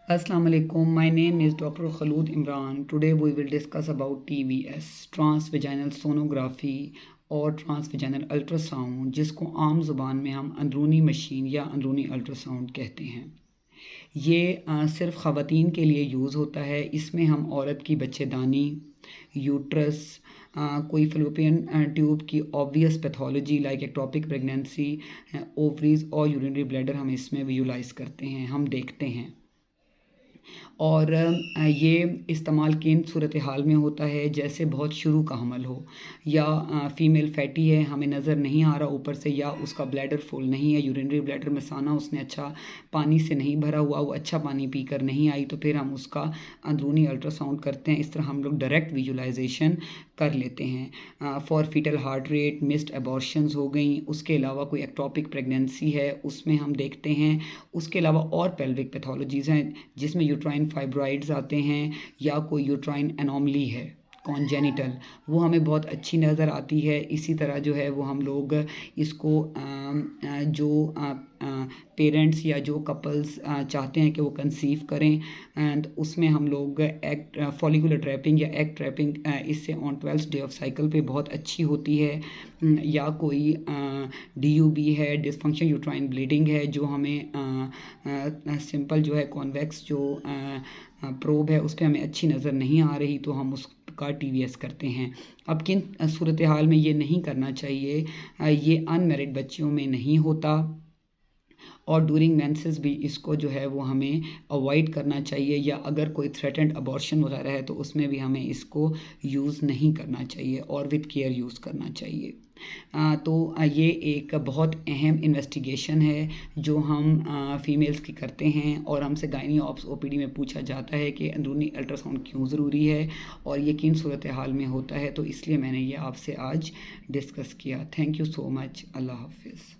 Assalamu alaikum. My name is Dr. Khalud Imran. Today we will discuss about TVS, transvaginal sonography और transvaginal ultrasound, जिसको आम ज़ुबान में हम अंदरूनी मशीन या अंदरूनी अल्ट्रासाउंड कहते हैं। ये सिर्फ़ ख़वातीन के लिए यूज़ होता है। इसमें हम औरत की बच्चेदानी, यूट्रस, कोई फ़ैलोपियन ट्यूब की obvious pathology like ectopic pregnancy, ovaries और यूरिनरी ब्लैडर हम इसमें विजुलाइज़ करते हैं, हम देखते हैं। और ये इस्तेमाल किन सूरत हाल में होता है, जैसे बहुत शुरू का हमल हो या फ़ीमेल फैटी है, हमें नज़र नहीं आ रहा ऊपर से, या उसका ब्लैडर फुल नहीं है, यूरिनरी ब्लैडर मसाना उसने अच्छा पानी से नहीं भरा हुआ, वो अच्छा पानी पी कर नहीं आई, तो फिर हम उसका अंदरूनी अल्ट्रासाउंड करते हैं। इस तरह हम लोग डायरेक्ट विजुलाइजेशन कर लेते हैं। For fetal heart rate, missed abortions हो गई, उसके अलावा कोई एक्टोपिक प्रेगनेंसी है उसमें हम देखते हैं। उसके अलावा और पेल्विक पैथोलॉजीज़ हैं जिसमें यूट्राइन फाइब्रॉइड्स आते हैं या कोई यूट्राइन एनोमली है कॉन्जेनिटल, वो हमें बहुत अच्छी नज़र आती है। इसी तरह जो है वो हम लोग इसको जो पेरेंट्स या जो कपल्स चाहते हैं कि वो कंसीव करें, एंड उसमें हम लोग एग फॉलिकुलर ट्रैपिंग या एग ट्रैपिंग इससे on 12th day of cycle पे बहुत अच्छी होती है। या कोई DUB है, डिसफंक्शन यूट्राइन ब्लीडिंग है, जो हमें सिंपल जो है कॉन्वेक्स जो प्रोब है उस पर हमें अच्छी नज़र नहीं आ रही, तो हम उसका TVS करते हैं। अब किन सूरत हाल में ये नहीं करना चाहिए, ये अनमैरिड बच्चियों में नहीं होता, और ड्यूरिंग मेंसेस भी इसको जो है वो हमें अवॉइड करना चाहिए, या अगर कोई थ्रेटेंड अबॉर्शन वगैरह है तो उसमें भी हमें इसको यूज़ नहीं करना चाहिए और विद केयर यूज़ करना चाहिए। तो ये एक बहुत अहम इन्वेस्टिगेशन है जो हम फ़ीमेल्स की करते हैं, और हमसे गायनी ऑप्स OPD में पूछा जाता है कि अंदरूनी अल्ट्रासाउंड क्यों ज़रूरी है और ये किन सूरत हाल में होता है, तो इसलिए मैंने ये आपसे आज डिस्कस किया। Thank you so much. अल्लाह हाफ़िज़।